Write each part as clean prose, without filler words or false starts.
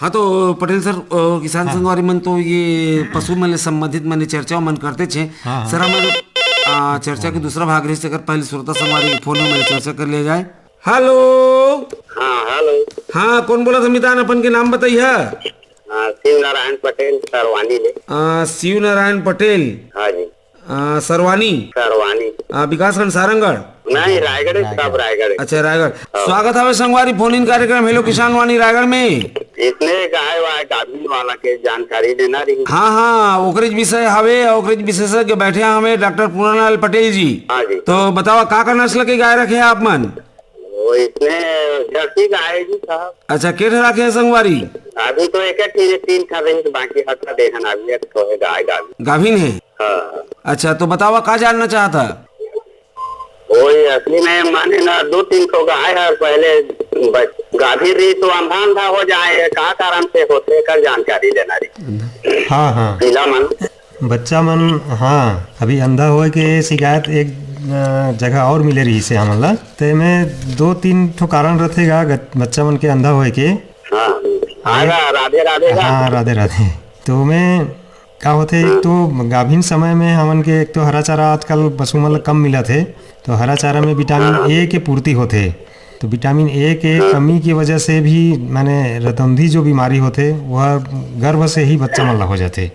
हाँ तो पटेल सर किसान संघवारी मन तो ये पशु मन ले संबंधित मन चर्चा मन करते छे। हाँ हाँ सर हमन चर्चा के दूसरा भाग रही अगर पहले श्रोता संघवारी फोन में मैंने चर्चा कर लिया जाए। हेलो। हाँ हेलो। हाँ कौन बोला था मितान अपन के नाम बताइए। शिव नारायण पटेल सरवानी ले। शिव नारायण पटेल। हाँ जी। सरवानी। सरवानी। विकासखंड सारंगढ़। नहीं रायगढ़ सब रायगढ़। अच्छा रायगढ़। स्वागत है संगवारी फोन इन कार्यक्रम हेलो किसान वाणी रायगढ़ में। इसने गाय वाय गाभिन वाला के जानकारी देना रही। हाँ हाँ ओकरेज विषय हवे ओकरेज विशेषज्ञ बैठे हमें डॉक्टर पूर्णलाल पटेल जी। हाँ जी। तो बताओ का नस्ल के गाय रखे हैं आप मन। वो इसने जर्सी गाय है जी साहब। अच्छा केठ रखे हैं संगवारी। अभी तो एक तीन था रही बाकी हटा देखन अभी एक तो है गाय गाभिन है। हाँ। अच्छा तो बताओ का जानना चाहता। वही असली में माने ना 2-3 तो गाय है पहले गाभिन रही तो अंधा हो जाए का कारण से होते कर जानकारी देना रही। हाँ हाँ पीला मन बच्चा मन। हाँ अभी अंधा होए के शिकायत एक जगह और मिले रही से हमला ते में 2-3 ठो कारण रहेगा बच्चा मन के अंधा होए के। हाँ राधे राधे। हाँ राधे राधे। तो मैं का होते एक तो गाभिन समय में हमन के एक तो हरा चारा आजकल पशु मन कम मिला थे तो हरा चारा में विटामिन ए के पूर्ति होते। तो विटामिन ए के कमी की वजह से भी माने रतौंधी जो बीमारी होते वह गर्भ से ही बच्चा मन ला हो जाते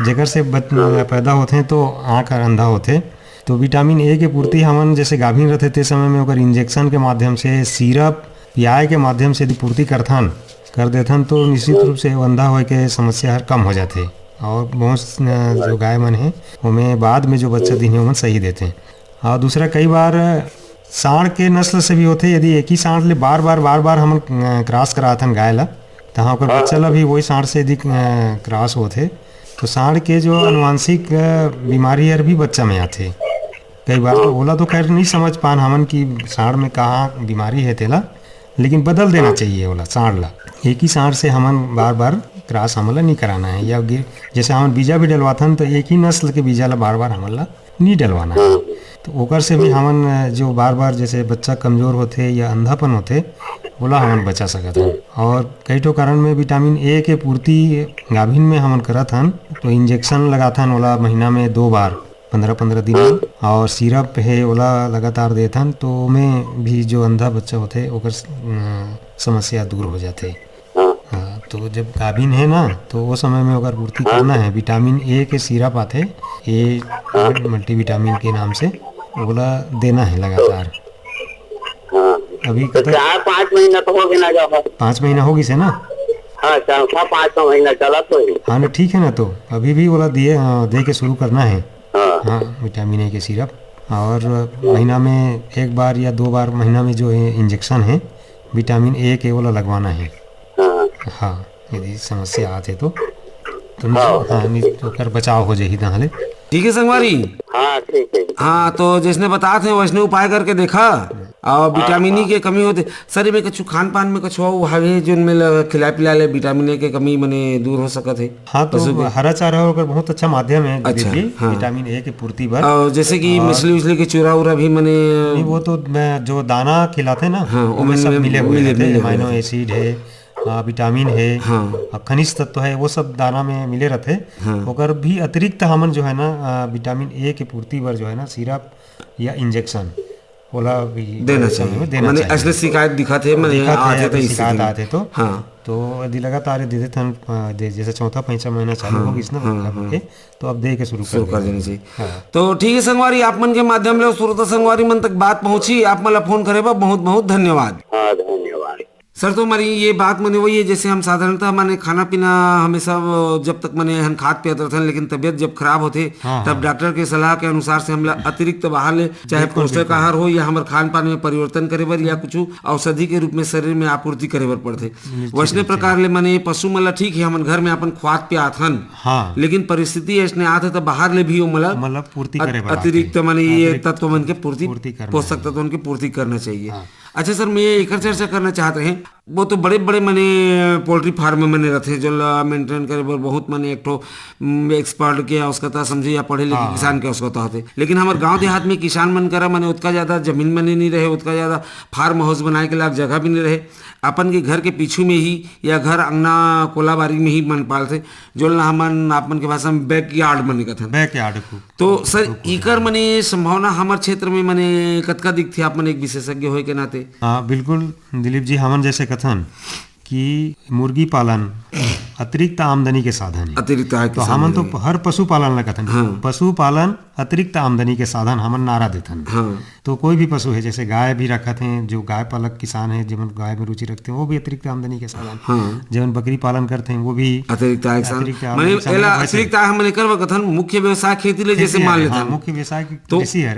जेकर से पैदा होते तो आँख अंधा होते। तो विटामिन ए के पूर्ति हमन जैसे गाभिन रहते ते समय में ओकर इंजेक्शन के माध्यम से सिरप पियाए के माध्यम से यदि पूर्ति कर देथन तो निश्चित रूप से अंधा होए के समस्या हर कम हो जाते और बहुत जो गाय मन है उनमें बाद में जो बच्चा दिन है सही देते हैं। और दूसरा कई बार सांड के नस्ल से भी होते यदि एक ही सांड ले बार बार हम क्रॉस कराथन गाय ला तो ओकर बच्चा ला भी वही सांड से यदि क्रॉस होते तो सांड के जो अनुवांशिक बीमारी हर भी बच्चा में आते। कई बार तो ओला तो खैर नहीं समझ पान हमन की सांड में कहाँ बीमारी है तेला लेकिन बदल देना चाहिए ओला सांड ला। एक ही सांड से हमन बार क्रॉस हमला नहीं कराना है या जैसे हम बीजा भी डलवाथन तो एक ही नस्ल के बीजा ला बार हमला नहीं डलवाना है। तो ओकर से भी हमन जो बार जैसे बच्चा कमजोर होते या अंधापन होते ओला हमन बचा सकत हन। और कई ठो कारण में विटामिन ए के पूर्ति गाभिन में हमन करत हन तो इंजेक्शन लगाथन ओला महीना में 2 बार 15-15 दिन और सिरप है ओला लगातार देथन तो में भी जो अंधा बच्चा होते ओकर समस्या दूर हो जाते। हाँ तो जब गाभिन है ना तो वो समय में अगर पूर्ति करना है विटामिन ए के सिरप आते ए मल्टीविटामिन के नाम से ओला देना है लगातार। अभी तो 4-5 महीना तो हो गया ना 5 महीना होगी से ना। हाँ 4-5 महीना चला तो हाँ ना ठीक है ना तो अभी भी ओला दे के शुरू करना है। हाँ विटामिन ए के सिरप और महीना में 1 बार या 2 बार महीना में जो है इंजेक्शन है विटामिन ए के वाला लगवाना है। हाँ यदि समस्या आते तो हाँ तो कर बचाव हो जाए नाले। ठीक है संगवारी। हाँ ठीक है। हाँ तो जैसने बताते हैं वैसने उपाय करके देखा और विटामिन ई के कमी होते सर में कछु खान पान में कछु हवे जो में खिला पिला ले विटामिन ए के कमी मने दूर हो सकत है। हाँ तो हरा चारा होकर बहुत अच्छा माध्यम है अच्छा, हाँ। विटामिन ए के पूर्ति पर और जैसे कि मछली उछली के चूरा उरा भी मने वो तो जो दाना खिलाते ना हाँ, सब मिले हुए अमीनो एसिड है विटामिन है हाँ। खनिज तत्व है वो सब दाना में मिले रहते हाँ। ओकर भी अतिरिक्त हमन जो है ना विटामिन ए के पूर्ति पर जो है ना सिरप या इंजेक्शन ओला भी देना चाहिए। माने असली शिकायत दिखाते हैं माने शिकायत आते तो हाँ तो यदि लगातार दे देते हैं जैसे 4-5 महीना चालू होगी इसने तो अब दे के शुरू कर देना चाहिए। तो ठीक है संगवारी आप मन के माध्यम ले श्रोता संगवारी मन तक बात पहुंची आप मला फोन करे बहुत बहुत धन्यवाद। सर तो हमारी ये बात मने वही है जैसे हम साधारणतः माने खाना पीना हमेशा जब तक मने हम खाद पियत रहते लेकिन तबियत जब खराब होते तब डॉक्टर के सलाह के अनुसार से हमला अतिरिक्त बाहर ले चाहे पौष्टिक आहार हो या हमारे खान पान में परिवर्तन करे बर या कुछ औषधि के रूप में शरीर में आपूर्ति करे बर पड़ते। वैसने प्रकार ले मने पशु मला ठीक है हमन घर में अपन ख्वाद पियात हन लेकिन परिस्थिति ऐसने आते तो बाहर ले भी मतलब पूर्ति अतिरिक्त माने ये तत्व मन के पूर्ति पोषक तत्व की पूर्ति करना चाहिए। अच्छा सर मैं एक चर्चा करना चाहते हैं वो तो बड़े बड़े मैंने पोल्ट्री फार्म में मैंने रखे जो मेंटेन करे बर बहुत मैंने एक ठो एक्सपर्ट के आवश्यकता समझे या पढ़े लिखे किसान के आवश्यकता होते, लेकिन हमारे गांव देहात में किसान मन करा मैंने उतना ज़्यादा जमीन मैंने नहीं रहे, उतना ज़्यादा फार्म हाउस बनाए के लायक जगह भी नहीं रहे, अपन के घर के पीछू में ही या घर अंगना कोलाबारी में ही मन पालते जो हमन अपन के भाषा में बैक यार्ड मने कथन। बैक यार्ड तो सर इकर मने संभावना हमारे क्षेत्र में मने कतका दिख थे, आप मन एक विशेषज्ञ होए के नाते। हाँ बिल्कुल दिलीप जी, हमन जैसे कथन कि मुर्गी पालन अतिरिक्त आमदनी के साधन है, अतिरिक्त आय के तो हमन तो हर पशुपालन ला कथन पशुपालन अतिरिक्त आमदनी के साधन हमन नारा देथन। तो कोई भी पशु है जैसे गाय भी रखत हैं, जो गाय पालक किसान है जिन गाय में रुचि रखते हैं वो भी अतिरिक्त आमदनी के साधन, जिन बकरी पालन करते हैं वो भी अतिरिक्त आय अतिरिक्त आय हमने करवा कथन मुख्य व्यवसाय खेती ले जैसे मान लेते हैं, मुख्य व्यवसाय तो कृषि है।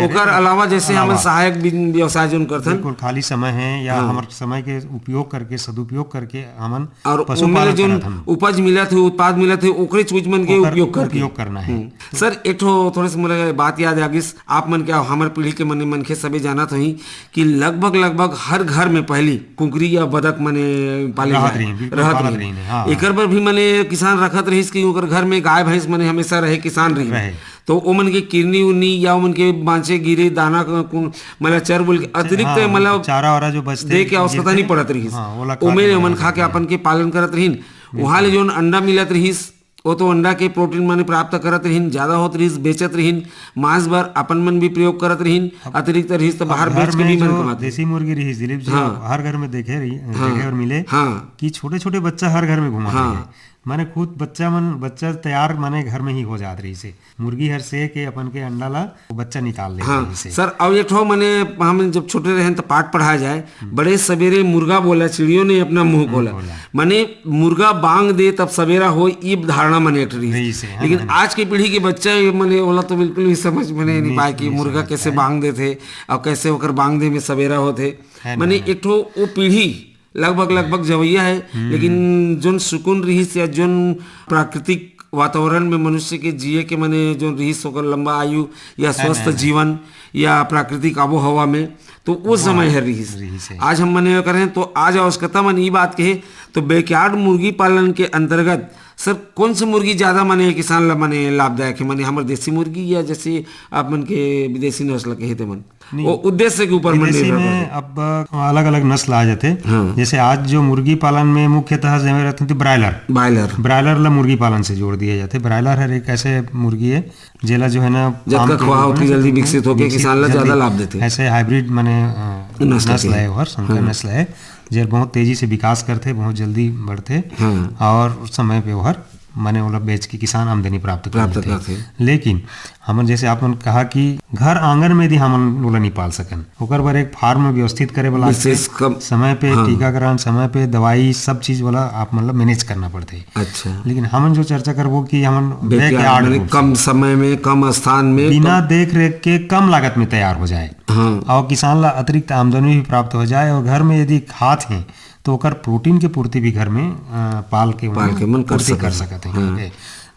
ओकर अलावा जैसे हम सहायक व्यवसाय जो करथन, बिल्कुल खाली समय है या हमारे समय के उपयोग करके सदुपयोग करके हमन और पशुपालन जो उपज मिला थे उत्पाद मिला थे ओकरे चीज मन के उपयोग करना है। सर एक थोड़े से मुझे बात याद आ गई, आप मन क्या हमारे पीढ़ी के मन के सभी जाना तो ही कि लगभग हर घर में पहली कुकरी या बदक मने पाले रहत रही, एकर पर भी मने किसान रखत रही कि ओकर घर में गाय भैंस मने हमेशा रहे किसान रही, तो ओमन के किरनी उन्नी या ओमन के बांचे गिरे दाना मतलब चर बोल के अतिरिक्त मतलब चारा वारा जो बचते दे के आवश्यकता नहीं पड़त रही, ओमे ओमन खा के अपन के पालन करत रही। वहाँ ले जो अंडा मिलत रहीस वो तो अंडा के प्रोटीन मन प्राप्त करत रहीन, ज्यादा होत रहीस बेचत रहीन, मांस बर अपन मन भी प्रयोग करत रहीन, अतिरिक्त रहीस तो बाहर बेच के भी मन कमाते। देसी मुर्गी रहीस दिलीप जी हर घर में देखे और मिले कि छोटे छोटे बच्चा हर घर में घुमा रहे, माने खुद बच्चा तैयार माने घर में ही हो जात रही से मुर्गी हर से के अपन के अंडा ला बच्चा निकाल ले से। सर अब एक ठो मने हम जब छोटे रहे तो पाठ पढ़ाया जाए बड़े सवेरे मुर्गा बोला चिड़ियों ने अपना मुंह खोला, माने मुर्गा बांग दे तब सवेरा हो ये धारणा मने एक रही से, लेकिन आज की पीढ़ी के बच्चे मने बोला तो बिल्कुल भी समझ में नहीं पाए कि मुर्गा कैसे बांग दे थे और कैसे होकर बांग दे में सवेरा होते, माने एक ठो वो पीढ़ी लगभग जवैया है, लेकिन जोन सुकून रही या जोन प्राकृतिक वातावरण में मनुष्य के जिए के मने जो रही होकर लंबा आयु या स्वस्थ जीवन या प्राकृतिक आबो हवा में तो वो समय है रही। आज हम मने करें तो आज आवश्यकता मन ये बात कहे तो बैकयार्ड मुर्गी पालन के अंतर्गत सर कौन सी मुर्गी ज्यादा मने किसान ला मने लाभदायक है, मने हमारे देसी मुर्गी या जैसे आप मन के विदेशी नस्ल के हेते मन वो उद्देश्य के ऊपर विदेशी में अब अलग अलग नस्ल आ जाते। जैसे आज जो मुर्गी पालन में मुख्यतः रहते थे ब्रायलर ला मुर्गी पालन से जोड़ दिए जाते। ब्रायलर है एक ऐसे मुर्गी है जेला जो है ना जल्दी विकसित होकर किसान ला ज्यादा लाभ देते, ऐसे हाइब्रिड माने नस्ल है और संकर नस्ल है जो बहुत तेजी से विकास करते, बहुत जल्दी बढ़ते और उस समय पे वो माने वो बेच के किसान आमदनी प्राप्त करते। लेकिन हमन जैसे आपन कहा कि घर आंगन में भी हमन ओला नहीं पाल सकन, ओकर पर एक फार्म व्यवस्थित करे वाला समय पे टीकाकरण समय पे दवाई सब चीज वाला आप मतलब मैनेज करना पड़ते। अच्छा, लेकिन हमन जो चर्चा करबो कि हमन बैकयार्ड कम समय में कम स्थान में बिना देख रेख के कम लागत में तैयार हो जाए और किसान ला अतिरिक्त आमदनी भी प्राप्त हो जाए, और घर में यदि खात है तो ओकर प्रोटीन के पूर्ति भी घर में पाल के मन कर सकते हैं।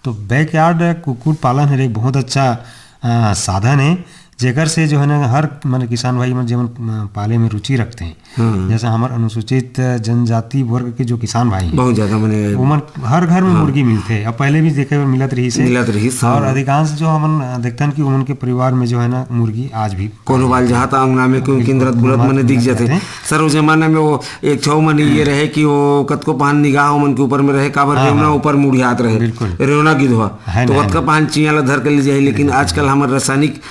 तो बैकयार्ड कुक्कुट पालन है एक बहुत अच्छा साधन है जेकर से जो है ना हर मन किसान भाई मन जीवन पाले में रुचि रखते हैं। जैसे हमारे अनुसूचित जनजाति वर्ग के जो किसान भाई बहुत ज्यादा मैंने उमन हर घर में मुर्गी मिलते, अब पहले भी देखे मिलत रही और अधिकांश जो हमन देखते हैं कि उमन के परिवार में जो है ना मुर्गी आज भी कोनो बाल जहाता अंगना में कोई केंद्रत बुलत मने दिख जाते। सर उस जमाने में वो एक छौ मन ये रहे कि वो कतको पान निगाह उमन के ऊपर में रहे काबर रेवना ऊपर मुड़ियात रहे, रेवना गिधवा तो कतका पान चियाला धर के ले जाए। लेकिन आजकल हमारे रासायनिक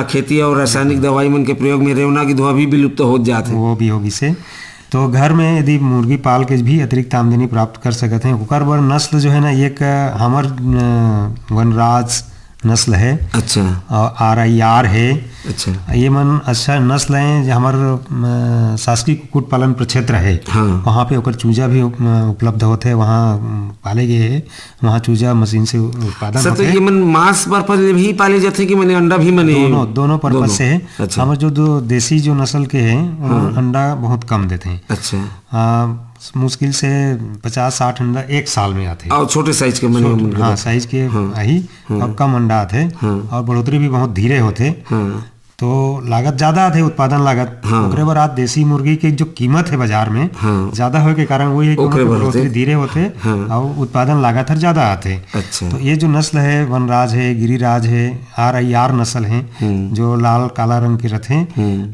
खेती और रासायनिक दवाई मन के प्रयोग में रेवना की धुआं भी विलुप्त हो जाते हैं, वो भी होगी से। तो घर में यदि मुर्गी पाल के भी अतिरिक्त आमदनी प्राप्त कर सकते हैं। ओकर बर नस्ल जो है ना एक हमर वनराज नस्ल है, अच्छा, और RIR है, अच्छा, ये मन अच्छा नस्ल है जो हमारे शासकीय कुक्कुट पालन प्रक्षेत्र है वहाँ पे ओकर चूजा भी उपलब्ध होते हैं, वहाँ पाले गए हैं, वहाँ चूजा मशीन से उत्पादन सर, तो ये मन मांस पर्पज भी पाले जाते कि मैंने अंडा भी मने दोनों पर्पज से है। अच्छा। हमारे जो देसी जो नस्ल के हैं अंडा बहुत कम देते हैं। अच्छा, मुश्किल से 50-60 अंडा एक साल में आते हैं, और छोटे साइज के साइज के ही और कम अंडा आते और बढ़ोतरी भी बहुत धीरे होते। तो लागत ज्यादा थे, उत्पादन लागत। ओकरे बर आज देसी मुर्गी की जो कीमत है बाजार में ज्यादा होए के कारण वही है कि बढ़ोतरी धीरे होते और उत्पादन लागत हर ज्यादा आते। अच्छा। तो ये जो नस्ल है वनराज है, गिरिराज है, RIR नस्ल है जो लाल काला रंग के रहते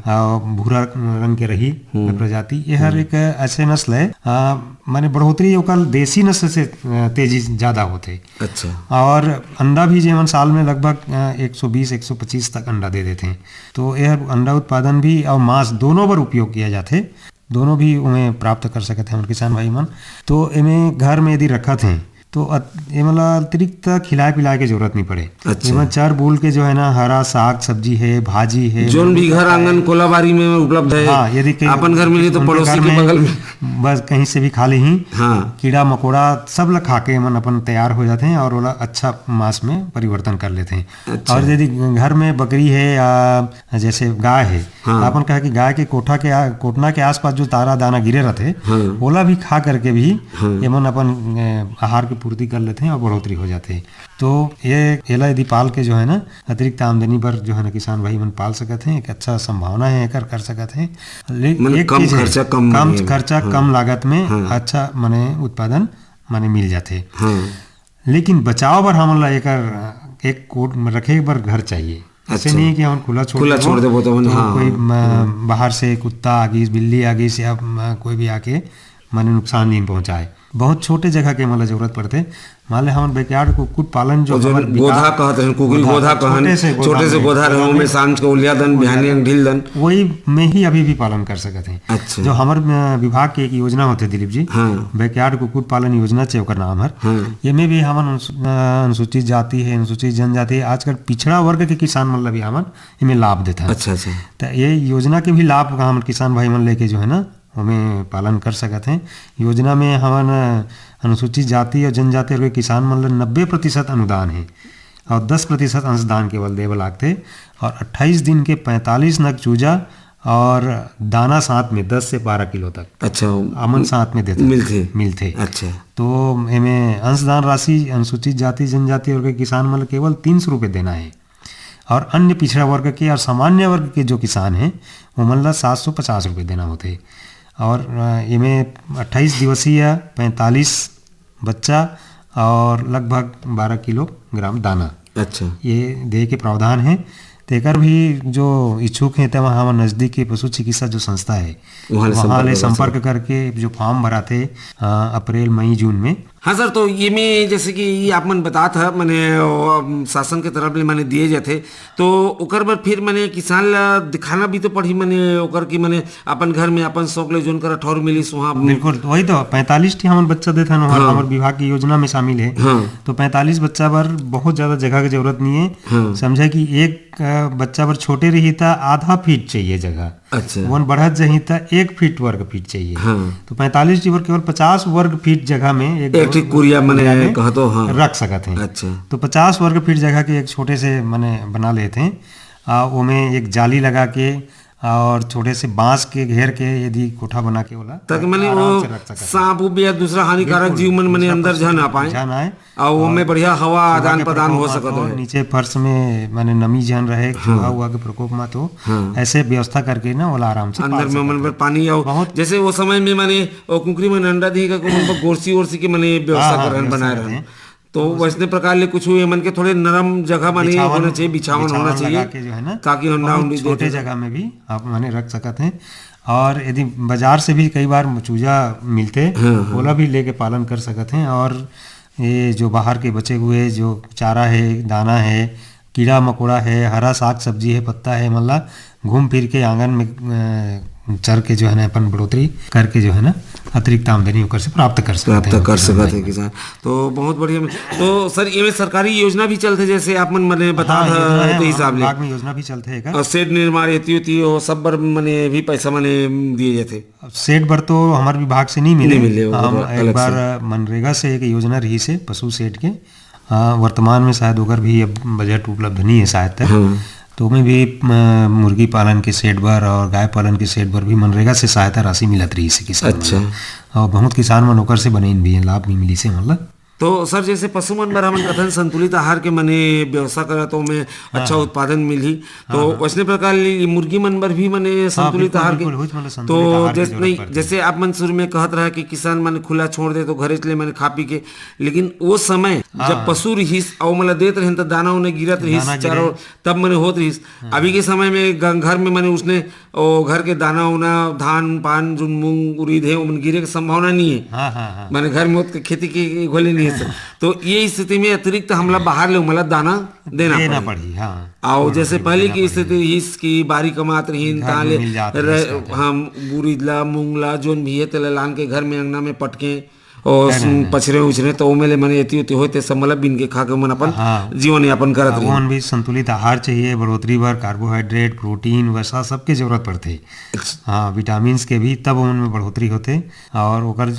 और भूरा रंग के रही प्रजाति, ये हर एक ऐसे नस्ल है माने बढ़ोतरी ओकर देसी नस्ल से तेजी ज्यादा होते। अच्छा। और अंडा भी जेवन साल में लगभग 120-125 तक अंडा दे देते हैं। तो यह अंडा उत्पादन भी और मांस दोनों पर उपयोग किया जाते, दोनों भी उन्हें प्राप्त कर सकते हैं किसान भाई मन। तो इन्हें घर में यदि रखा थे तो ये मतलब अतिरिक्त खिलाए पिलाए की जरूरत नहीं पड़े। अच्छा। चर बूल के जो है ना हरा साग सब्जी है, भाजी है, जो भी घर आंगन कोलाबारी में उपलब्ध है। हाँ, यदि अपन घर में नहीं तो पड़ोसी के बगल में बस कहीं से भी खा ले ही। हाँ। कीड़ा मकोड़ा सब लोग खा के मन अपन तैयार हो जाते हैं और वो अच्छा मांस में परिवर्तन कर लेते हैं। अच्छा। और यदि घर में बकरी है या जैसे गाय है, अपन कहा कि गाय के कोटना के आसपास जो तारा दाना गिरे रहते ओला भी खा करके भी ये मन अपन आहार की पूर्ति कर लेते हैं और बढ़ोतरी हो जाते हैं। तो ये एला यदि पाल के जो है ना अतिरिक्त आमदनी पर जो है ना किसान भाई मन पाल सकते हैं, एक अच्छा संभावना है कर सकते हैं। एक कम चीज खर्चा कम लागत में अच्छा माने उत्पादन माने मिल जाते। लेकिन बचाव पर हम एक कोट रखे पर घर चाहिए। ऐसे नहीं कि हम खुला छोड़ दे तो कोई बाहर से कुत्ता आ गई, बिल्ली आ गई या कोई भी आके माने नुकसान नहीं पहुंचाए। बहुत छोटे जगह के मतलब जरूरत पड़ते। मान ले हम बैकयार्ड कुक्कुट पालन जो गोधा कहते हैं, कुकिल गोधा कहन, छोटे से गोधा रहे में सांझ को उलिया दन बिहानी ढील दन, वही में ही अभी भी पालन कर सकते हैं। अच्छा। जो हमारे विभाग की एक योजना होते दिलीप जी, बैकयार्ड कुक्कुट पालन योजना चाहिए ओकर नाम हर। ये में भी हम अनुसूचित जाति है, अनुसूचित जनजाति है, आजकल पिछड़ा वर्ग के किसान मतलब भी हम इनमें लाभ देता है। अच्छा अच्छा। तो ये योजना के भी लाभ हम किसान भाई मन लेके जो है ना हमें पालन कर सकते हैं। योजना में हम अनुसूचित जाति और जनजाति के किसान मतलब 90% अनुदान है और 10% अंशदान केवल देवल लागते। और 28 दिन के 45 नग चूजा और दाना साथ में 10 से 12 किलो तक। अच्छा। अमन साथ में देते मिलते। अच्छा। तो इनमें अंशदान राशि अनुसूचित जाति जनजाति और के किसान मतलब केवल 300 रुपये देना है। और अन्य पिछड़ा वर्ग के और सामान्य वर्ग के जो किसान हैं वो मतलब 750 रुपये देना होते। और इनमें 28 दिवसीय 45 बच्चा और लगभग 12 किलोग्राम दाना। अच्छा। ये दे के प्रावधान है। तेकर भी जो इच्छुक हैं तब हमारे नज़दीक के पशु चिकित्सा जो संस्था है वहाँ ले संपर्क करके जो फॉर्म भराते अप्रैल मई जून में। हाँ सर, तो ये में जैसे कि ये आप मन बता था मैंने शासन के तरफ ले मैंने दिए जाते तो ओकर पर फिर मैंने किसान ला दिखाना भी तो पड़ी मैंने ओकर की मैंने अपन घर में अपन शौक ले जोन कर ठौर मिलिस वहाँ। बिल्कुल वही तो 45 टी हमारे बच्चा देता है हमारे विभाग की योजना में शामिल है। तो 45 बच्चा पर बहुत ज्यादा जगह की जरूरत नहीं है। समझा कि एक बच्चा पर छोटे रही था आधा फीट चाहिए जगह। अच्छा। वन बढ़त जही था 1 फीट वर्ग फीट चाहिए। तो 45 टी पर केवल 50 वर्ग फीट जगह में एक कुरिया मने कहतो रख सकते हैं। अच्छा। तो 50 वर्ग फीट जगह के एक छोटे से मने बना लेते हैं वो में एक जाली लगा के और छोटे से बांस के घेर के यदि कोठा बना के बोला ताकि मैंने वो सांप या दूसरा हानिकारक जीव मन अंदर जा ना पाए और वो में बढ़िया हवा आदान प्रदान हो सकता है। नीचे फर्श में मैंने नमी जन रहे चूहा हुआ के प्रकोप में तो ऐसे व्यवस्था करके ना वो आराम से अंदर में मन पानी और जैसे वो समय में मैंने कुकरी में अंडा दी का गोरसी ओरसी के मैंने व्यवस्था कर बनाए रहे। तो वैसे प्रकार ले कुछ मन के थोड़े नरम जगह बने होना चाहिए, बिछावन होना चाहिए जो है ना ताकि अंडा छोटे जगह में भी आप माने रख सकते हैं। और यदि बाजार से भी कई बार चूजा मिलते ओला भी लेके पालन कर सकते हैं। और ये जो बाहर के बचे हुए जो चारा है, दाना है, कीड़ा मकोड़ा है, हरा साग सब्जी है, पत्ता है, मतलब घूम फिर के आंगन में चर के जो है ना अपन बढ़ोतरी करके जो है ना अतिरिक्त आमदनी होकर से प्राप्त कर सकते हैं किसान। तो बहुत बढ़िया। तो सर ये सरकारी योजना भी चलते जैसे आप मन मैंने बता तो हिसाब ले में योजना भी चलते है और सेट निर्माण होती हो सब बर मने भी पैसा मने दिए जाते। सेट बर तो हमारे विभाग से नहीं मिले हम एक बार मनरेगा से एक योजना रही से पशु सेट के वर्तमान में शायद होकर भी अब बजट उपलब्ध नहीं है शायद तक। तो में भी मुर्गी पालन के सेट पर और गाय पालन के सेट पर भी मनरेगा से सहायता राशि मिलत रही से किसान। अच्छा। और बहुत किसान मन होकर से बने भी हैं, लाभ भी मिली से मतलब। तो सर जैसे पशु मन बर हमन कथन संतुलित आहार के मने व्यवस्था करा तो में अच्छा उत्पादन मिलही, तो वैसने प्रकार ले मुर्गी मन बर भी मने संतुलित आहार के तो जैसे आप मन शुरू में कहत रहा कि किसान मन खुला छोड़ दे तो घरे ले मैंने खा पी के, लेकिन वो समय जब पशु रहिस और मतलब देत रहे तो दाना उन्हें गिरत रहिस चारों तब मैंने होत रहिस। अभी के समय में घर में मैंने उसने घर के दाना उना धान पान जो मूंग उड़ीद है उन गिरे की संभावना नहीं है, मैंने घर में खेती की घोले नहीं है। तो ये स्थिति में अतिरिक्त हमला बाहर ले मतलब दाना देना पड़ी। और जैसे पहले की स्थिति इसकी बारी कमात रही ताले हम उड़ीदला मूंगला जोन भी है तेला लान के घर में अंगना में पटके और पछरे उछरे तो उमेले मने एती होते होते सब मतलब बिन के खा के मन अपन जीवन यापन करत रही। भी संतुलित आहार चाहिए, बढ़ोतरी भर कार्बोहाइड्रेट प्रोटीन वसा सबके जरूरत पड़ते। हाँ, विटामिन के भी तब उनमें बढ़ोतरी होते और ओकर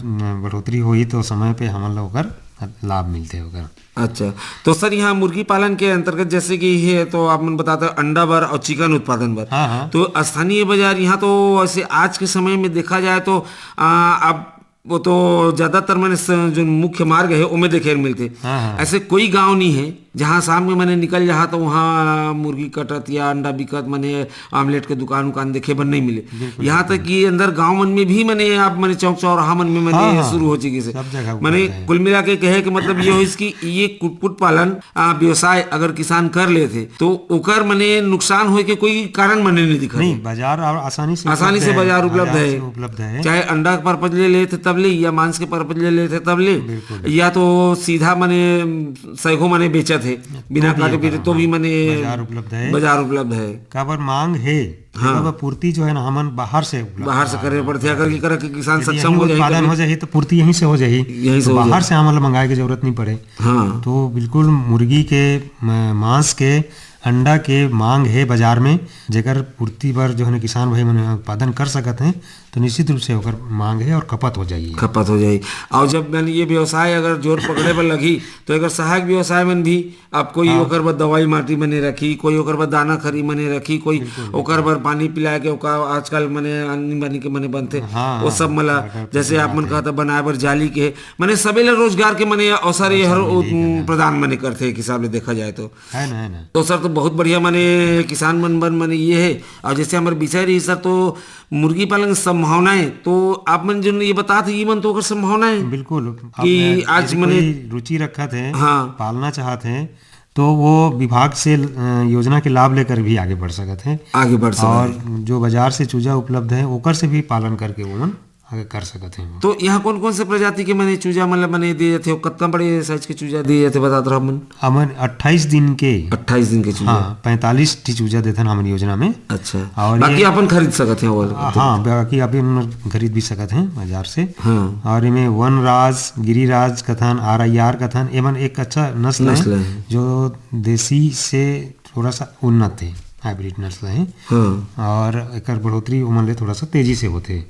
बढ़ोतरी हुई तो समय पे हमन लोग ओकर लाभ मिलते होगा। अच्छा, तो सर यहाँ मुर्गी पालन के अंतर्गत जैसे कि है तो आप मन बताते हैं अंडा बर और चिकन उत्पादन बर, तो स्थानीय बाजार यहाँ तो वैसे आज के समय में देखा जाए तो अब वो तो ज्यादातर मैंने जो मुख्य मार्ग है उनमें देखे मिलते। ऐसे कोई गांव नहीं है जहाँ शाम में मैंने निकल जा तो वहाँ मुर्गी कटत या अंडा बिकत मैंने आमलेट के दुकान देखे बन नहीं मिले। यहाँ तक कि अंदर गांव मन में भी मैंने आप मैंने चौक चौराहा मन में मैंने शुरू हो चुकी से मैंने कुल मिला के कहे कि मतलब ये हो इसकी ये कुक्कुट पालन व्यवसाय अगर किसान कर लेते तो ओकर मैंने नुकसान हो के कोई कारण मैंने नहीं दिखा। नहीं, बाजार आसानी से बाजार उपलब्ध है, चाहे अंडा के पर्पज ले लेते तब ले या मांस के पर्पज ले लेते तब ले, या तो सीधा मैंने सैगो मैंने बेचा थे बिना काटे पीटे तो भी मैंने बाजार उपलब्ध है। काबर मांग है पूर्ति जो है ना हमन बाहर से करे पड़ते अगर किसान सक्षम हो जाए तो पूर्ति यहीं से हो जाए, तो बाहर से हमन मंगाए की जरूरत नहीं पड़े। तो बिल्कुल मुर्गी के मांस के अंडा के मांग है बाजार में, जेकर पूर्ति पर जो है किसान भाई मन उत्पादन कर सकते हैं तो निश्चित रूप से होकर मांग है और खपत हो जाएगी। और जब मैंने ये व्यवसाय अगर जोर पकड़े पर लगी तो अगर सहायक व्यवसाय में भी आप कोई ओकर बर दवाई माटी मने रखी, कोई ओकर बर दाना खरी मने रखी, कोई ओकर बर पानी पिला के ओका आजकल मने अन्नी बनी के मने बनते वो सब मला जैसे आप मन कहता बनाए बर जाली के मने सबे रोजगार के मने अवसर हर प्रदान मने करते एक हिसाब से देखा जाए तो सर तो बहुत बढ़िया मने किसान मन बन मने ये है। और जैसे हमारे विषय रही सर तो मुर्गी पालन की संभावनाएं तो आप मन जो ये बताते ये मन तो अगर संभावनाएं बिल्कुल कि आज मैंने रुचि रखा थे पालना चाहते हैं तो वो विभाग से योजना के लाभ लेकर भी आगे बढ़ सकते हैं और जो बाजार से चूजा उपलब्ध है ओकर से भी पालन करके वो आगे कर सकते हैं। तो यहाँ कौन कौन से प्रजाति के मैंने चूजा मतलब मैंने दिए जाते कितना बड़े साइज के चूजा दिए जाते बता रहा मन? हमन 28 दिन के चूजा। हाँ, 45 चूजा देते हमारी योजना में। अच्छा, और बाकी अपन खरीद सकते हैं? हाँ, बाकी अपन खरीद भी सकते हैं बाजार से। और इनमें वनराज गिरिराज कथन RIR कथन एवं एक अच्छा नस्ल है जो देसी से थोड़ा सा उन्नत है, हाइब्रिड नस्ल है और एक बढ़ोतरी उमर थोड़ा सा तेजी से होते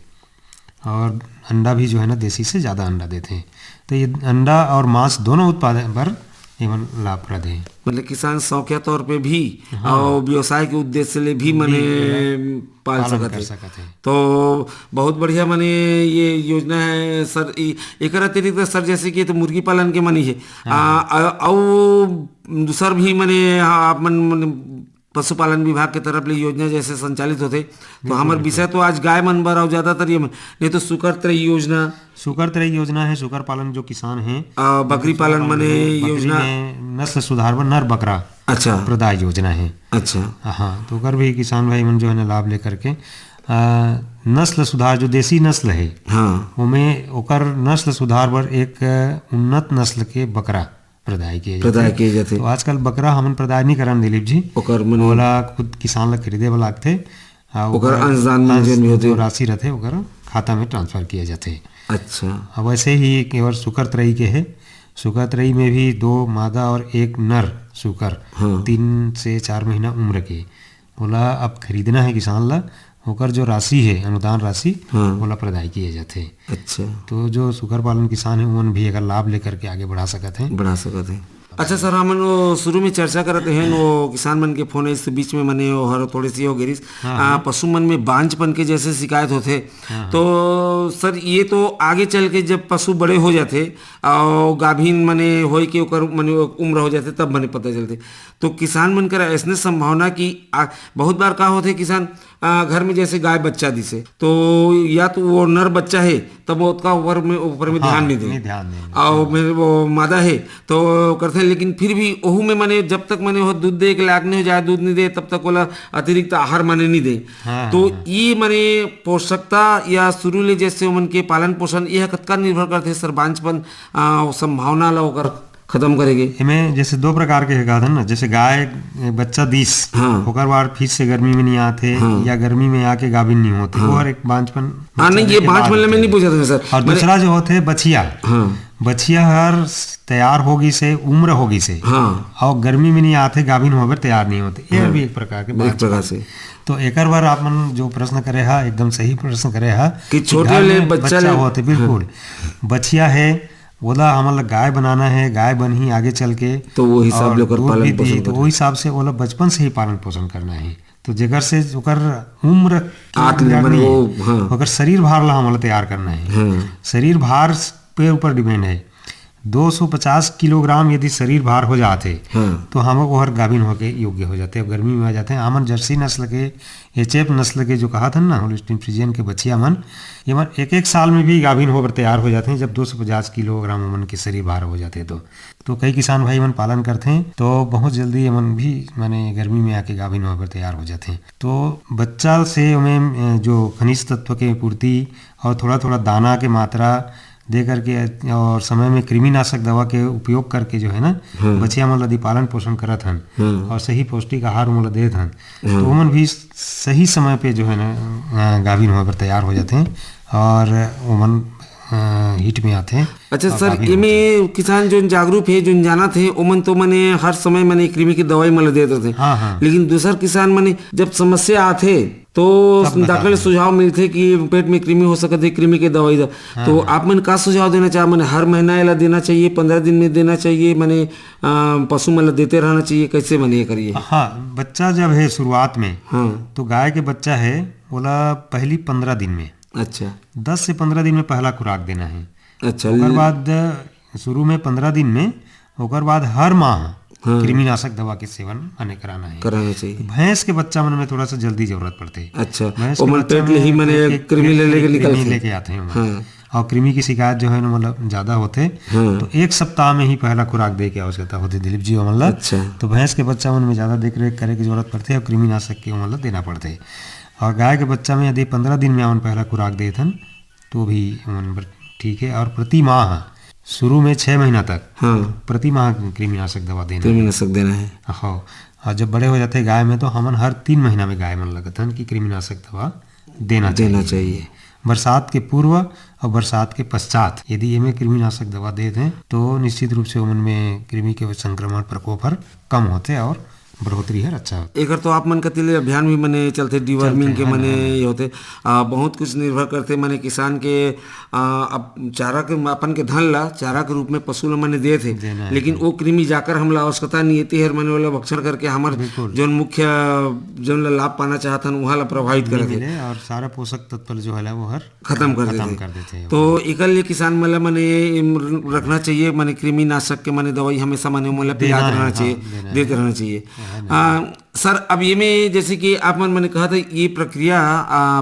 और अंडा भी जो है ना देसी से ज़्यादा अंडा देते हैं। तो ये अंडा और मांस दोनों उत्पादन पर एवं लाभप्रद है। मतलब किसान शौकिया तौर पे भी और व्यवसाय के उद्देश्य से भी मने पाल सकते हैं। तो बहुत बढ़िया मने ये योजना है सर। एक अतिरिक्त सर जैसे कि तो मुर्गी पालन के मनी है और दूसर भी मने आप मन पशुपालन विभाग के तरफ ले योजना जैसे संचालित होते तो हमारे विषय तो आज गाय मन बर और ज्यादातर ये नहीं तो सुकर त्रयी योजना है सुकर पालन जो किसान हैं, बकरी पालन मने योजना नस्ल सुधार बर नर बकरा अच्छा प्रदाय योजना है। अच्छा हाँ, तो कर भी किसान भाई मन जो है लाभ लेकर के नस्ल सुधार जो देसी नस्ल है उनमें ओकर नस्ल सुधार बर एक उन्नत नस्ल के बकरा प्रदाय किए जाते। तो आजकल बकरा हमन प्रदाय नहीं करन दिलीप जी, ओला खुद किसान ला खरीदे वाला लगते ओकर अंशदान में जो राशि रहते ओकर खाता में ट्रांसफर किए जाते। अच्छा, अब वैसे ही केवल सुकर त्रयी के है, सुकर त्रयी में भी 2 मादा और 1 नर सुकर 3 से 4 महीना उम्र के ओला अब खरीदना है किसान ला, ओकर जो राशि है अनुदान राशि ओला प्रदाय किए जाते। अच्छा, तो जो सुकर पालन किसान है उन भी अगर लाभ लेकर के आगे बढ़ा सकते हैं। अच्छा सर, हम वो शुरू में चर्चा करते हैं वो किसान मन के फोन इस बीच में मने वो हर थोड़ी सी हो गिरी पशु मन में बांझपन के जैसे शिकायत होते, तो सर ये तो आगे चल के जब पशु बड़े हो जाते और गाभिन मने होई के ओकर मने उम्र हो जाते तब मने पता चलते, तो किसान मन कर ऐसने संभावना कि बहुत बार का होते किसान घर में जैसे गाय बच्चा दिसे तो या तो वो नर बच्चा है तब वो उसका ऊपर में ध्यान नहीं दे और मेरे वो मादा है तो करते हैं, लेकिन फिर भी ओहू में माने जब तक माने वो दूध दे के लायक नहीं हो जाए, दूध नहीं दे तब तक वाला अतिरिक्त आहार माने नहीं दे। तो ये माने पोषकता या शुरू ले जैसे मन के पालन पोषण यह कतका निर्भर करते सर बांझपन संभावना ला होकर खत्म करेंगे। इनमें जैसे दो प्रकार के गाधन ना, जैसे गाय बच्चा दिस होकर बार फिर से गर्मी में नहीं आते या गर्मी में आके गाभिन नहीं होते, वो हर एक बांझपन नहीं, ये बांझपन में नहीं पूछा था सर। और दूसरा जो होते बछिया, बछिया हर तैयार होगी से उम्र होगी से और गर्मी में नहीं आते गाभिन होकर तैयार नहीं होते, यह भी एक प्रकार के से। तो एक बार आप मन जो प्रश्न करे हा एकदम सही प्रश्न करे हा कि छोटे ले बच्चा होते बिल्कुल बछिया है ओला हमारा गाय बनाना है, गाय बन ही आगे चल के तो वो हिसाब ले पालन पोषण तो वो हिसाब से ओला बचपन से ही पालन पोषण करना है, तो जेकर से ओकर उम्र ओकर शरीर भार ला हमारा तैयार करना है। शरीर भार पे ऊपर डिपेंड है, 250 किलोग्राम यदि शरीर भार हो जाते तो हम हर गाभिन होके योग्य हो जाते हैं, गर्मी में आ जाते हैं। हमन जर्सी नस्ल के एचएफ नस्ल के जो कहा था ना होल्स्टीन फ्रीजियन के बच्चिया मन, ये मन एक साल में भी गाभिन होकर तैयार हो जाते हैं जब 250 किलोग्राम मन के शरीर भार हो जाते हैं। तो कई किसान भाई मन पालन करते हैं तो बहुत जल्दी मन भी माने गर्मी में आके गाभिन होकर तैयार हो जाते हैं। तो बच्चा से हमें जो खनिज तत्व के पूर्ति और थोड़ा थोड़ा दाना के मात्रा दे करके और समय में कृमिनाशक दवा के उपयोग करके जो है ना बच्चिया मन यदि पालन पोषण करत हन और सही पौष्टिक आहार मन देत हन तो वो मन भी सही समय पे जो है ना गाभिन होकर तैयार हो जाते हैं और वो मन हिट में आते हैं। अच्छा सर, इनमें किसान जो जागरूक है जो जाना थे ओमन तो मने हर समय मने कृमि की दवाई मन देते थे, लेकिन दूसर किसान मने जब समस्या आते तो डॉक्टर सुझाव मिलते कि पेट में कृमि हो सकते कृमि के दवाई दा। तो आप मन का सुझाव देना चाहे मैंने हर महीना इला देना चाहिए, 15 दिन में देना चाहिए, मैंने पशु मन देते रहना चाहिए, कैसे मैंने ये करिए? हाँ, बच्चा जब है शुरुआत में तो गाय के बच्चा है बोला पहली 15 दिन में, अच्छा 10 से 15 दिन में पहला खुराक देना है। अच्छा, उसके बाद शुरू में 15 दिन में ओकर बाद हर माह कृमिनाशक दवा के सेवन कराना चाहिए। भैंस के बच्चा मन में थोड़ा सा जल्दी जरूरत पड़ते है। अच्छा, भैंस के बच्चा में कृमि लेके आते हैं और कृमि की शिकायत जो है ना मतलब ज्यादा होते तो 1 सप्ताह में ही पहला खुराक दे के आवश्यकता होती दिलीप जी मतलब। अच्छा, तो भैंस के बच्चा मन में ज्यादा देख रेख करे की जरूरत पड़ती है और कृमिनाशक के मतलब देना पड़ते है। और गाय के बच्चा में यदि 15 दिन में पहला खुराक देते तो भी ठीक है। और प्रति माह शुरू में 6 महीना तक प्रति माह कृमिनाशक दवा देना है। हाँ, और जब बड़े हो जाते हैं गाय में तो हमन हर 3 महीना में गाय मन लगता है कि कृमिनाशक दवा देना चाहिए। बरसात के पूर्व और बरसात के पश्चात यदि इनमें कृमिनाशक दवा दे दें तो निश्चित रूप से उनमें कृमि के संक्रमण प्रकोप कम होते और बढ़ोतरी है अच्छा होता। एक तो आप मन कतिले अभियान भी मने चलते डिवर्मिंग के मने ये होते बहुत कुछ निर्भर करते मने किसान के अब चारा के अपन के धन ला चारा के रूप में पशु ला मने दे थे, लेकिन वो कृमि जाकर हमला आवश्यकता नियति है मने वाला भक्षण करके हमार जो मुख्य जो लाभ पाना चाहता वहाँ ला प्रभावित करते और सारा पोषक तत्व जो है वो हर खत्म कर देते। तो इकल किसान मला मने रखना चाहिए मने कृमिनाशक के मने दवाई हमेशा मने मोला पिलाते रहना चाहिए, देते रहना चाहिए। सर, अब ये में जैसे कि आप मैंने कहा था ये प्रक्रिया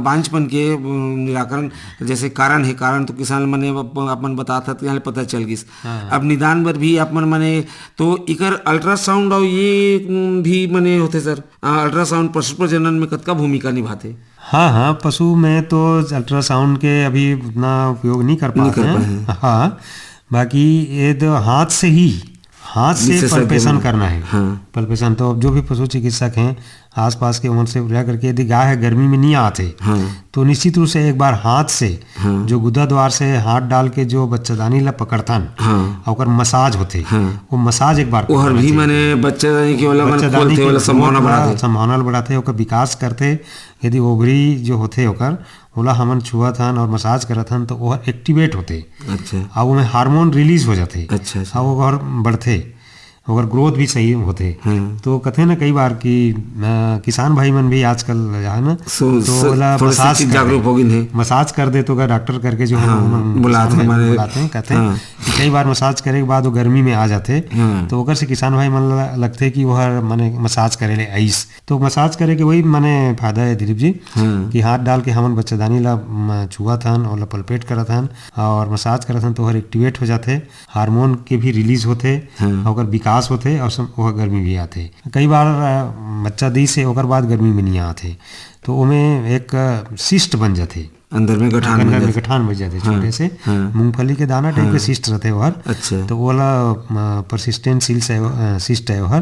बांझपन के निराकरण जैसे कारण है, कारण तो किसान मने अपन बताता तो यहाँ पता चल गई। अब निदान पर भी आप मने तो इकर अल्ट्रासाउंड और ये भी मने होते सर, अल्ट्रासाउंड पशु प्रजनन में कतका भूमिका निभाते? हाँ, पशु में तो अल्ट्रासाउंड के अभी उतना उपयोग नहीं कर पाते हैं। हाँ, बाकी ये तो हाथ से पल्पेशन करना है। पल्पेशन तो जो भी पशु चिकित्सक हैं आसपास के उनसे रह करके यदि गाय है गर्मी में नहीं आते तो निश्चित रूप से एक बार हाथ से जो गुदा द्वार से हाथ डाल के जो बच्चादानी ला पकड़तन और मसाज होते वो मसाज एक बार भी मैंने बच्चादानी के संभावना बढ़ाते ओकर विकास करते। यदि ओवरी जो होते ओकर ओला हमन छुआ थन और मसाज करत हन तो वो एक्टिवेट होते। अच्छा, और वो में हार्मोन रिलीज हो जाते। अच्छा, और वो बढ़ते और ग्रोथ भी सही होते। तो कहते हैं ना कई बार कि किसान भाई मन भी आजकल है ना तो मसाज जागरूक हो गए, मसाज कर दे तो डॉक्टर करके जो बुलाते हैं, कहते हैं कि कई बार मसाज करे के बाद वो गर्मी में आ जाते तो ओकर से किसान भाई मन लगते कि वह माने मसाज करे ले आइस, तो मसाज करे के वही माने फायदा है दिलीप जी कि हाथ डाल के हमन बच्चेदानी ला छुआ थन और पलपेट करत हन और मसाज करत हन तो हर एक्टिवेट हो जाते, हार्मोन के भी रिलीज होते और विकास होते और वह गर्मी भी आते। कई बार बच्चा दी से ओकर बाद गर्मी में नहीं आते तो उमें एक सिस्ट बन जाते, अंदर में गठान बन जाते छोटे से मूंगफली के दाना टाइप के सिस्ट रहते वह। अच्छा। तो वो परसिस्टेंट सिस्ट है वह,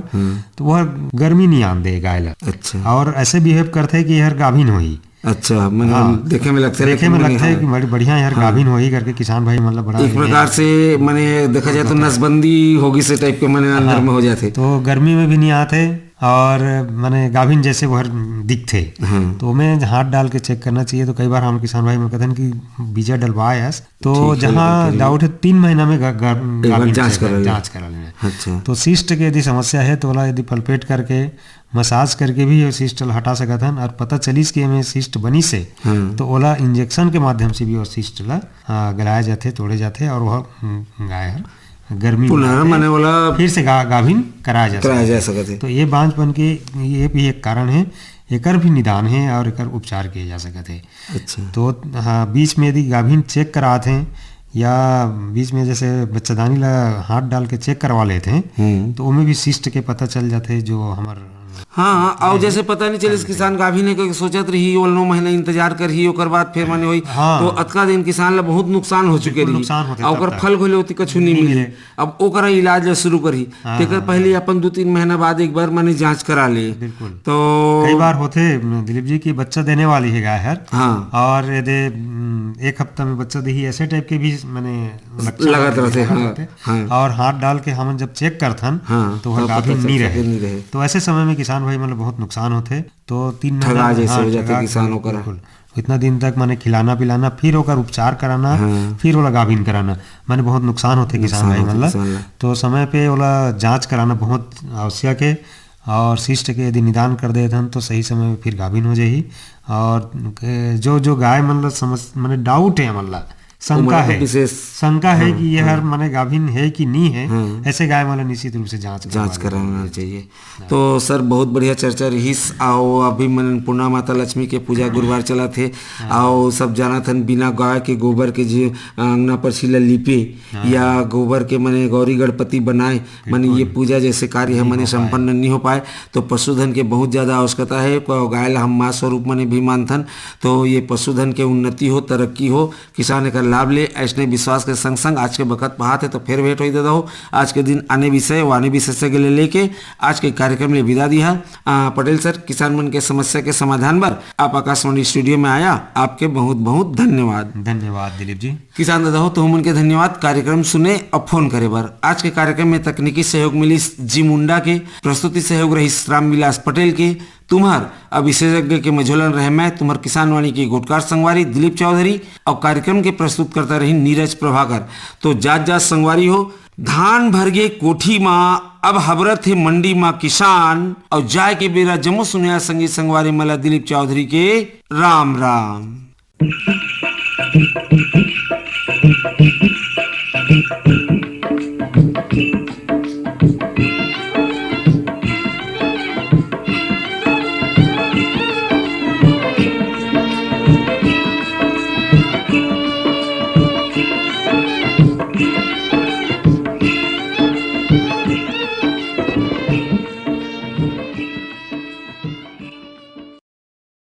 तो वह गर्मी नहीं आन दे गाय ला। अच्छा। और ऐसे बिहेव करते है कि हर गाभिन होई। अच्छा, देखे में लगता है कि बड़ी बढ़िया यार गाभिन होई करके किसान भाई मतलब बड़ा एक प्रकार से मैंने देखा जाए तो नसबंदी होगी से टाइप के मैंने अंदर में हो जाते, तो गर्मी में भी नहीं आते और माने गाभिन जैसे वह दिखते। तो मैं हाथ डाल के चेक करना चाहिए। तो कई बार हम किसान भाई में कहते हैं कि बीजा डलवाए तो जहाँ डाउट है 3 महीना में गाभिन जांच करा लेना। अच्छा। तो सिस्ट के यदि समस्या है तो यदि पलपेट करके मसाज करके भी सिस्ट हटा सकत हन और पता चलीस कि हमें सिस्ट बनी से तो ओला इंजेक्शन के माध्यम से भी वो सिस्ट ला गलाया जाते, तोड़े जाते और वह गाय गर्मी माने वाला फिर से गाभिन कराया जा सकते। तो ये बांझपन के ये भी एक कारण है, एकर भी निदान है और एकर उपचार किए जा सकते हैं। अच्छा। तो हाँ, बीच में यदि गाभिन चेक कराते हैं या बीच में जैसे बच्चेदानी ला हाथ डाल के चेक करवा लेते हैं तो उनमें भी सिस्ट के पता चल जाते हैं जो हमारे। हाँ, और जैसे पता नहीं चले किसान गाभिन है कि सोचत रही 9 महीना इंतजार कर ही ओकर बाद फिर माने होई तो अतका दिन किसान ला बहुत नुकसान हो चुके रही और ओकर फल खोले होती कछु नहीं मिले। अब ओकरा इलाज ला शुरू करी तेकर पहले अपन 2-3 महीना बाद एक बार माने जांच करा ले। तो कई बार होते दिलीप जी की बच्चा देने वाली है गाय हर। हाँ। और यदि 1 हफ्ता में बच्चा दी ऐसे टाइप के भी माने लगत रहते। हाँ। और हाथ डाल के हम जब चेक करथन तो वह गाभिन नहीं रहे तो ऐसे समय में किसान भाई मतलब बहुत नुकसान होते। तो 3 महीना जैसे हो जाते किसान होकर इतना दिन तक माने खिलाना पिलाना फिर होकर उपचार कराना फिर ओला गाभिन कराना माने बहुत नुकसान होते किसान भाई मतलब। तो समय पे ओला जांच कराना बहुत आवश्यक है और सिस्ट के यदि निदान कर देते तो सही समय में फिर गाभिन हो जाही। और जो गाय मतलब समझ माने डाउट है मतलब शंका है कि ये हर माने गाभिन है कि नहीं है, ऐसे गाय वाला निश्चित रूप से जांच कराना चाहिए। तो सर बहुत बढ़िया चर्चा रही। आओ अभी मन पूर्णा माता लक्ष्मी के पूजा गुरुवार चला थे आओ सब जाना थन बिना गाय के गोबर के जो अंगना पर छिला लिपे या गोबर के मने गौरी गणपति बनाए माने ये पूजा जैसे कार्य है मने संपन्न नहीं हो पाए तो पशुधन के बहुत ज्यादा आवश्यकता है। गाय ला हम मां स्वरूप मने भी मानथन तो ये पशुधन के उन्नति हो तरक्की हो किसान का लाभ ले ऐसने विश्वास के संग संग आज के वक्त पहाते तो फिर भेंट हो दे आज के दिन आने विषय से लेके आज के कार्यक्रम में विदा दिया। पटेल सर किसान मन के समस्या के समाधान पर आप आकाशवाणी स्टूडियो में आया आपके बहुत बहुत धन्यवाद। धन्यवाद दिलीप जी। किसान दादा हो तो हम उनके धन्यवाद कार्यक्रम सुने और फोन करे बर। आज के कार्यक्रम में तकनीकी सहयोग मिली जी मुंडा के, प्रस्तुति सहयोग रही राम विलास पटेल के, तुम्हार अब विशेषज्ञ के मझोलन रहे मैं तुम्हार किसान वाणी की गोटकार संगवारी दिलीप चौधरी और कार्यक्रम के प्रस्तुत करता रही नीरज प्रभाकर। तो जात संगवारी हो धान भर गे कोठी माँ अब हबरत है मंडी माँ किसान और जाय के बेरा जमो सुनिया संगी संगवारी मला दिलीप चौधरी के राम राम।